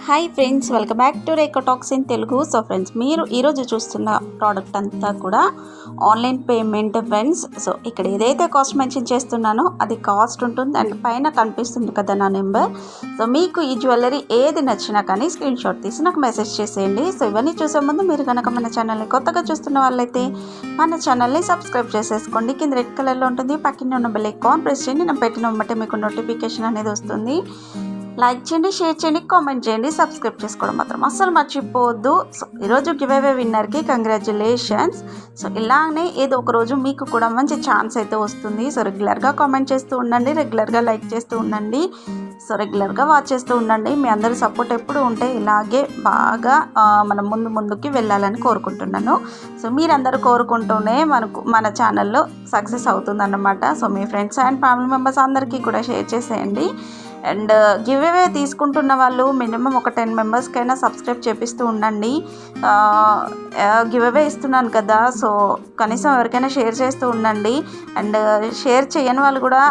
Hi friends, welcome back to Rekha talks in Telugu. So friends, మీరు ఈరోజు చూస్తున్న product అంతా కూడా ఆన్లైన్ పేమెంట్ ఫ్రెండ్స్. సో ఇక్కడ ఏదైతే కాస్ట్ మెన్షన్ చేస్తున్నానో అది కాస్ట్ ఉంటుంది అండ్ పైన కనిపిస్తుంది కదా నా నెంబర్. సో మీకు ఈ జ్యువెలరీ ఏది నచ్చినా కానీ స్క్రీన్ షాట్ తీసి నాకు మెసేజ్ చేసేయండి. సో ఇవన్నీ చూసే ముందు మీరు కనుక మన ఛానల్ని కొత్తగా చూస్తున్న వాళ్ళైతే మన ఛానల్ని సబ్స్క్రైబ్ చేసేసుకోండి. కింద రెడ్ కలర్లో ఉంటుంది, పక్కన ఉన్న బెల్ ఐకాన్ ప్రెస్ చేయండి. నేను పెట్టిన వెంటనే మీకు నోటిఫికేషన్ అనేది వస్తుంది. లైక్ చేయండి, షేర్ చేయండి, కామెంట్ చేయండి, సబ్స్క్రైబ్ చేసుకోవడం మాత్రం అస్సలు మర్చిపోవద్దు. సో ఈరోజు గివ్ అవే విన్నర్కి కంగ్రాచ్యులేషన్స్. సో ఇలానే ఏదో ఒక రోజు మీకు కూడా మంచి ఛాన్స్ అయితే వస్తుంది. సో రెగ్యులర్గా కామెంట్ చేస్తూ ఉండండి, రెగ్యులర్గా లైక్ చేస్తూ ఉండండి, సో రెగ్యులర్గా వాచ్ చేస్తూ ఉండండి. మీ అందరి సపోర్ట్ ఎప్పుడు ఉంటే ఇలాగే బాగా మనం ముందుకి వెళ్ళాలని కోరుకుంటున్నాను. సో మీరందరూ కోరుకుంటూనే మన ఛానల్లో సక్సెస్ అవుతుందన్నమాట. So me friends and family members అందరికీ కూడా షేర్ చేసేయండి. అండ్ గివ్ అవే తీసుకుంటున్న వాళ్ళు మినిమం ఒక 10 మెంబర్స్కైనా సబ్స్క్రైబ్ చేపిస్తూ ఉండండి. గివ్ అవే ఇస్తున్నాను కదా, సో కనీసం ఎవరికైనా షేర్ చేస్తూ ఉండండి. అండ్ షేర్ చేయని వాళ్ళు కూడా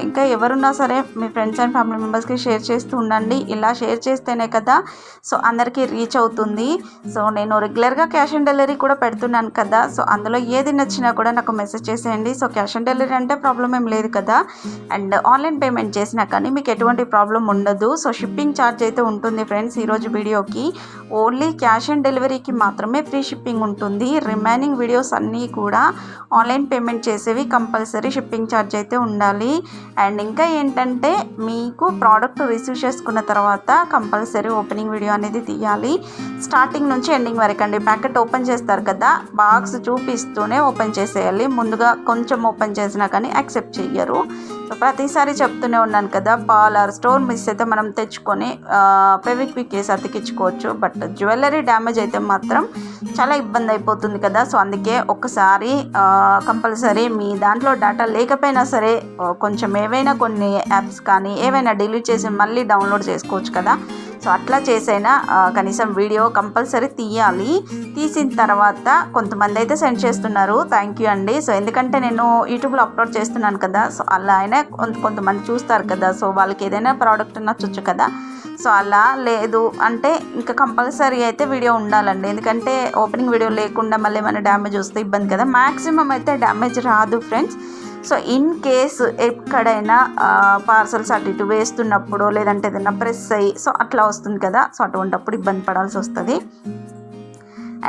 ఇంకా ఎవరున్నా సరే మీ ఫ్రెండ్స్ అండ్ ఫ్యామిలీ మెంబర్స్కి షేర్ చేస్తూ ఉండండి. ఇలా షేర్ చేస్తేనే కదా సో అందరికీ రీచ్ అవుతుంది. సో నేను రెగ్యులర్గా క్యాష్ ఆన్ డెలివరీ కూడా పెడుతున్నాను కదా, సో అందులో ఏది నచ్చినా కూడా నాకు మెసేజ్ చేసేయండి. సో క్యాష్ ఆన్ డెలివరీ అంటే ప్రాబ్లం ఏం లేదు కదా, అండ్ ఆన్లైన్ పేమెంట్ చేసినా కానీ మీకు ఎటువంటి ప్రాబ్లం ఉండదు. సో షిప్పింగ్ ఛార్జ్ అయితే ఉంటుంది ఫ్రెండ్స్. ఈరోజు వీడియోకి ఓన్లీ క్యాష్ ఆన్ డెలివరీకి మాత్రమే ఫ్రీ షిప్పింగ్ ఉంటుంది. రిమైనింగ్ వీడియోస్ అన్నీ కూడా ఆన్లైన్ పేమెంట్ చేసేవి కంపల్సరీ షిప్పింగ్ ఛార్జ్ అయితే ఉండాలి. అండ్ ఇంకా ఏంటంటే మీకు ప్రోడక్ట్ రిసీవ్ చేసుకున్న తర్వాత కంపల్సరీ ఓపెనింగ్ వీడియో అనేది తీయాలి. స్టార్టింగ్ నుంచి ఎండింగ్ వరకు అండి. ప్యాకెట్ ఓపెన్ చేస్తారు కదా, బాక్స్ చూపిస్తూనే ఓపెన్ చేసేయాలి. ముందుగా కొంచెం ఓపెన్ చేసినా కానీ యాక్సెప్ట్ చెయ్యరు. సో ప్రతిసారి చెప్తూనే ఉన్నాను కదా, పార్లర్ స్టోర్ మిస్ అయితే మనం తెచ్చుకొని ఫెవిక్విక్ వేసి అతికించుకోవచ్చు. బట్ జ్యువెలరీ డ్యామేజ్ అయితే మాత్రం చాలా ఇబ్బంది అయిపోతుంది కదా. సో అందుకే ఒక్కసారి కంపల్సరీ మీ దాంట్లో డేటా లేకపోయినా సరే కొంచెం ఏవైనా కొన్ని యాప్స్ కానీ ఏవైనా డిలీట్ చేసి మళ్ళీ డౌన్లోడ్ చేసుకోవచ్చు కదా. సో అట్లా చేసైనా కనీసం వీడియో కంపల్సరీ తీయాలి. తీసిన తర్వాత కొంతమంది అయితే సెండ్ చేస్తున్నారు, థ్యాంక్ యూ అండి. సో ఎందుకంటే నేను యూట్యూబ్లో అప్లోడ్ చేస్తున్నాను కదా, సో అలా అయినా కొంతమంది చూస్తారు కదా, సో వాళ్ళకి ఏదైనా ప్రోడక్ట్ నచ్చొచ్చు కదా. సో అలా లేదు అంటే ఇంకా కంపల్సరీ అయితే వీడియో ఉండాలండి. ఎందుకంటే ఓపెనింగ్ వీడియో లేకుండా మళ్ళీ ఏమైనా డ్యామేజ్ వస్తే ఇబ్బంది కదా. మ్యాక్సిమం అయితే డ్యామేజ్ రాదు ఫ్రెండ్స్. సో ఇన్ కేసు ఎక్కడైనా పార్సల్స్ అటు ఇటు వేస్తున్నప్పుడు లేదంటే ఏదైనా ప్రెస్ అయ్యి సో అట్లా వస్తుంది కదా, సో అటువంటిప్పుడు ఇబ్బంది పడాల్సి వస్తుంది.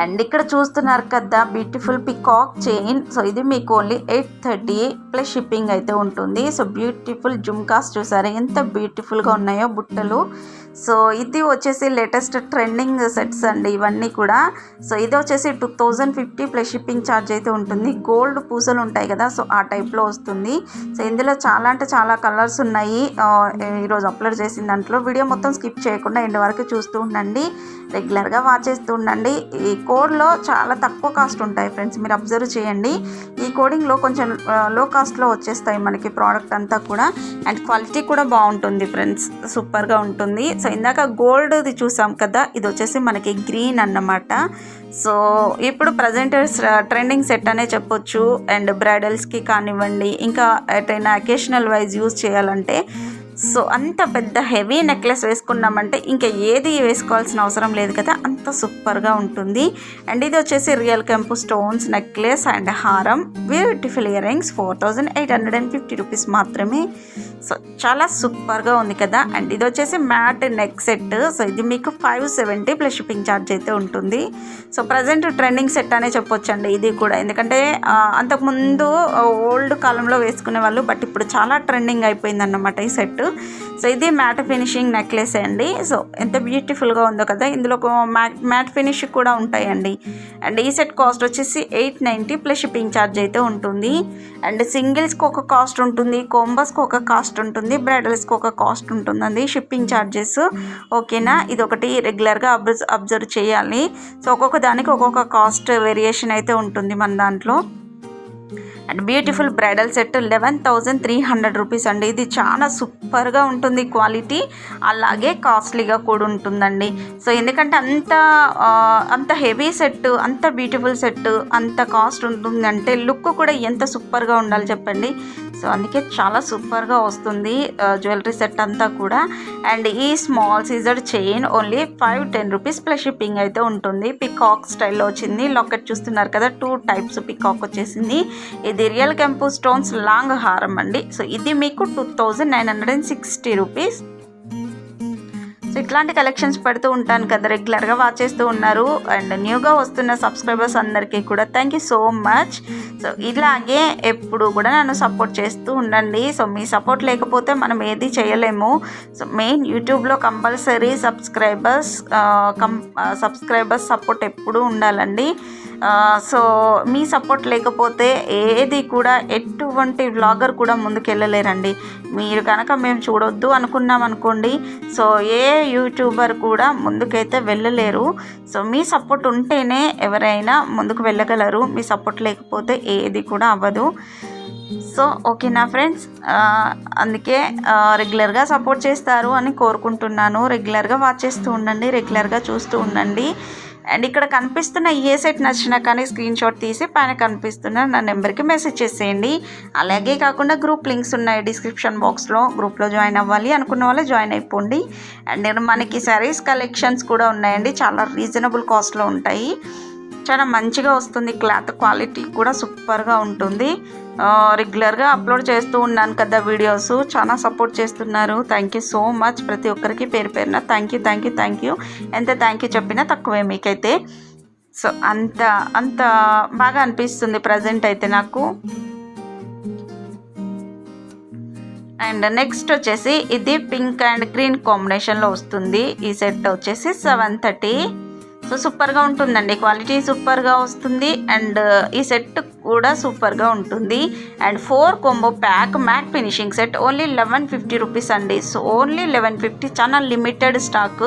అండ్ ఇక్కడ చూస్తున్నారు కదా బ్యూటిఫుల్ పికాక్ చైన్. సో ఇది మీకు ఓన్లీ 830 ప్లస్ షిప్పింగ్ అయితే ఉంటుంది. సో బ్యూటిఫుల్ జుమ్కాస్ చూసారా ఎంత బ్యూటిఫుల్గా ఉన్నాయో బుట్టలు. సో ఇది వచ్చేసి లేటెస్ట్ ట్రెండింగ్ సెట్స్ అండి ఇవన్నీ కూడా. సో ఇది వచ్చేసి 2050 ప్లస్ షిప్పింగ్ ఛార్జ్ అయితే ఉంటుంది. గోల్డ్ పూసలు ఉంటాయి కదా, సో ఆ టైప్లో వస్తుంది. సో ఇందులో చాలా అంటే చాలా కలర్స్ ఉన్నాయి. ఈరోజు అప్లోడ్ చేసిన దాంట్లో వీడియో మొత్తం స్కిప్ చేయకుండా ఎండ్ వరకు చూస్తూ ఉండండి, రెగ్యులర్గా వాచ్ చేస్తూ ఉండండి. ఈ కోడ్లో చాలా తక్కువ కాస్ట్ ఉంటాయి ఫ్రెండ్స్, మీరు అబ్జర్వ్ చేయండి. ఈ కోడింగ్లో కొంచెం లో కాస్ట్లో వచ్చేస్తాయి మనకి ప్రోడక్ట్ అంతా కూడా. అండ్ క్వాలిటీ కూడా బాగుంటుంది ఫ్రెండ్స్, సూపర్గా ఉంటుంది. సో ఇందాక గోల్డ్ది చూసాం కదా, ఇది వచ్చేసి మనకి గ్రీన్ అన్నమాట. సో ఇప్పుడు ప్రజెంట్ ట్రెండింగ్ సెట్ అనే చెప్పొచ్చు. అండ్ బ్రైడల్స్కి కానివ్వండి, ఇంకా ఎటైనా అకేషనల్ వైజ్ యూజ్ చేయాలంటే సో అంత పెద్ద హెవీ నెక్లెస్ వేసుకున్నామంటే ఇంకా ఏది వేసుకోవాల్సిన అవసరం లేదు కదా, అంత సూపర్గా ఉంటుంది. అండ్ ఇది వచ్చేసి రియల్ కెంపు స్టోన్స్ నెక్లెస్ అండ్ హారం, బ్యూటిఫుల్ ఇయర్ రింగ్స్ 4850 రూపీస్ మాత్రమే. సో చాలా సూపర్గా ఉంది కదా. అండ్ ఇది వచ్చేసి మ్యాట్ నెక్ సెట్. సో ఇది మీకు 570 ప్లస్ షిప్పింగ్ ఛార్జ్ అయితే ఉంటుంది. సో ప్రజెంట్ ట్రెండింగ్ సెట్ అనే చెప్పొచ్చండి ఇది కూడా. ఎందుకంటే అంతకుముందు ఓల్డ్ కాలంలో వేసుకునే వాళ్ళు, బట్ ఇప్పుడు చాలా ట్రెండింగ్ అయిపోయింది అన్నమాట ఈ సెట్. సో ఇది మ్యాట్ ఫినిషింగ్ నెక్లెస్ అండి. సో ఎంత బ్యూటిఫుల్గా ఉందో కదా. ఇందులో మ్యాట్ ఫినిష్ కూడా ఉంటాయండి. అండ్ ఈ సెట్ కాస్ట్ వచ్చేసి 890 ప్లస్ షిప్పింగ్ ఛార్జ్ అయితే ఉంటుంది. అండ్ సింగిల్స్కి ఒక కాస్ట్ ఉంటుంది, కోంబస్కి ఒక కాస్ట్ ఉంటుంది, బ్రైడల్స్కి ఒక కాస్ట్ ఉంటుందండి షిప్పింగ్ ఛార్జెస్. ఓకేనా, ఇది ఒకటి రెగ్యులర్గా అబ్జర్వ్ చేయాలి. సో ఒక్కొక్క దానికి ఒక్కొక్క కాస్ట్ వేరియేషన్ అయితే ఉంటుంది మన దాంట్లో. And beautiful bridal set 11,300 rupees అండి. ఇది చాలా సూపర్గా ఉంటుంది క్వాలిటీ, అలాగే కాస్ట్లీగా కూడా ఉంటుందండి. సో ఎందుకంటే అంత హెవీ సెట్, అంత బ్యూటిఫుల్ సెట్, అంత కాస్ట్ ఉంటుంది అంటే లుక్ కూడా ఎంత సూపర్గా ఉండాలి చెప్పండి. సో అందుకే చాలా సూపర్గా వస్తుంది జ్యువెలరీ సెట్ అంతా కూడా. అండ్ ఈ small Caesar chain only 510 rupees plus shipping అయితే ఉంటుంది. పికాక్ స్టైల్లో వచ్చింది. లాకెట్ చూస్తున్నారు కదా, 2 టైప్స్ పికాక్ వచ్చేసింది. ఇది రియల్ కెంపు స్టోన్స్ లాంగ్ హారం అండి. సో ఇది మీకు 2,960 రూపీస్. సో ఇట్లాంటి కలెక్షన్స్ పెడుతూ ఉంటాను కదా, రెగ్యులర్గా వాచ్ చేస్తూ ఉన్నారు. అండ్ న్యూగా వస్తున్న సబ్స్క్రైబర్స్ అందరికీ కూడా thank you so much. So ఇలాగే ఎప్పుడు కూడా నన్ను సపోర్ట్ చేస్తూ ఉండండి. సో మీ సపోర్ట్ లేకపోతే మనం ఏది చేయలేము. సో మెయిన్ యూట్యూబ్లో కంపల్సరీ సబ్స్క్రైబర్స్ సపోర్ట్ ఎప్పుడూ ఉండాలండి. సో మీ సపోర్ట్ లేకపోతే ఏది కూడా ఎటువంటి వ్లాగర్ కూడా ముందుకు వెళ్ళలేరండి. మీరు కనుక మేము చూడొద్దు అనుకున్నాం అనుకోండి, సో ఏ యూట్యూబర్ కూడా ముందుకైతే వెళ్ళలేరు. సో మీ సపోర్ట్ ఉంటేనే ఎవరైనా ముందుకు వెళ్ళగలరు. మీ సపోర్ట్ లేకపోతే ఏది కూడా అవ్వదు. సో ఓకేనా ఫ్రెండ్స్, అందుకే రెగ్యులర్గా సపోర్ట్ చేస్తారు అని కోరుకుంటున్నాను. రెగ్యులర్గా వాచ్ చేస్తూ ఉండండి, రెగ్యులర్గా చూస్తూ ఉండండి. అండ్ ఇక్కడ కనిపిస్తున్న ఏ సెట్ నచ్చినా కానీ స్క్రీన్ షాట్ తీసి పైన కనిపిస్తున్న నా నెంబర్కి మెసేజ్ చేసేయండి. అలాగే కాకుండా గ్రూప్ లింక్స్ ఉన్నాయి డిస్క్రిప్షన్ బాక్స్లో. గ్రూప్లో జాయిన్ అవ్వాలి అనుకున్న వాళ్ళు జాయిన్ అయిపోండి. అండ్ మనకి సారీస్ కలెక్షన్స్ కూడా ఉన్నాయండి, చాలా రీజనబుల్ కాస్ట్లో ఉంటాయి. చాలా మంచిగా వస్తుంది, క్లాత్ క్వాలిటీ కూడా సూపర్గా ఉంటుంది. రెగ్యులర్గా అప్లోడ్ చేస్తూ ఉన్నాను కదా వీడియోస్, చాలా సపోర్ట్ చేస్తున్నారు. థ్యాంక్ యూ సో మచ్ ప్రతి ఒక్కరికి పేరు పేరున థ్యాంక్ యూ. ఎంత థ్యాంక్ యూ చెప్పినా తక్కువే మీకైతే. సో అంత బాగా అనిపిస్తుంది ప్రజెంట్ అయితే నాకు. అండ్ నెక్స్ట్ వచ్చేసి ఇది పింక్ అండ్ గ్రీన్ కాంబినేషన్లో వస్తుంది. ఈ సెట్ వచ్చేసి 730. సో సూపర్గా ఉంటుందండి, క్వాలిటీ సూపర్గా వస్తుంది. అండ్ ఈ సెట్ కూడా సూపర్గా ఉంటుంది. And 4 combo pack matte finishing set only 1150 rupees అండి. సో ఓన్లీ 1150, చాలా లిమిటెడ్ స్టాక్.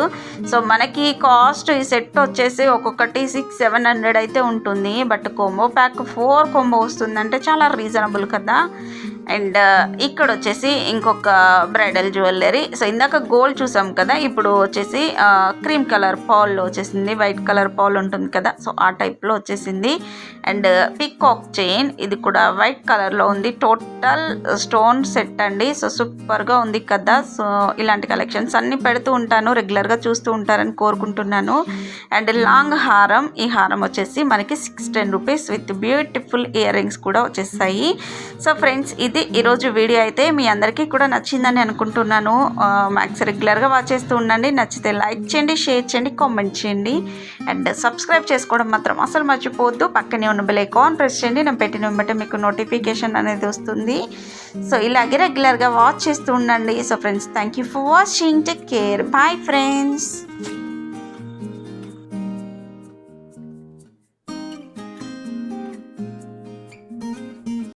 సో మనకి కాస్ట్ ఈ సెట్ వచ్చేసి ఒక్కొక్కటి 600-700 అయితే ఉంటుంది. బట్ కాంబో ప్యాక్ 4 కాంబో వస్తుందంటే చాలా రీజనబుల్ కదా. అండ్ ఇక్కడ వచ్చేసి ఇంకొక బ్రైడల్ జ్యువెలరీ. సో ఇందాక గోల్డ్ చూసాం కదా, ఇప్పుడు వచ్చేసి క్రీమ్ కలర్ పాల్లో వచ్చేసింది. వైట్ కలర్ పాల్ ఉంటుంది కదా, సో ఆ టైప్లో వచ్చేసింది. అండ్ పికాక్ చైన్, ఇది కూడా వైట్ కలర్లో ఉంది. టోటల్ స్టోన్ సెట్ అండి. సో సూపర్గా ఉంది కదా. సో ఇలాంటి కలెక్షన్స్ అన్నీ పెడుతూ ఉంటాను, రెగ్యులర్గా చూస్తూ ఉంటారని కోరుకుంటున్నాను. అండ్ లాంగ్ హారం, ఈ హారం వచ్చేసి మనకి 610 rupees with beautiful ear rings కూడా వచ్చేస్తాయి. సో ఫ్రెండ్స్, ఇది ఈరోజు వీడియో అయితే మీ అందరికీ కూడా నచ్చిందని అనుకుంటున్నాను. మ్యాక్స్ రెగ్యులర్గా వాచ్ చేస్తూ ఉండండి. నచ్చితే లైక్ చేయండి, షేర్ చేయండి, కామెంట్ చేయండి. అండ్ సబ్స్క్రైబ్ చేసుకోవడం మాత్రం అసలు మర్చిపోవద్దు. పక్కనే ఉన్న బెల్ ఐకాన్ ప్రెస్ చేయండి. నేను పెట్టిన వెంబటే మీకు నోటిఫికేషన్ అనేది వస్తుంది. సో ఇలాగే రెగ్యులర్గా వాచ్ చేస్తూ ఉండండి. So friends, thank you for watching. Take care. Bye friends.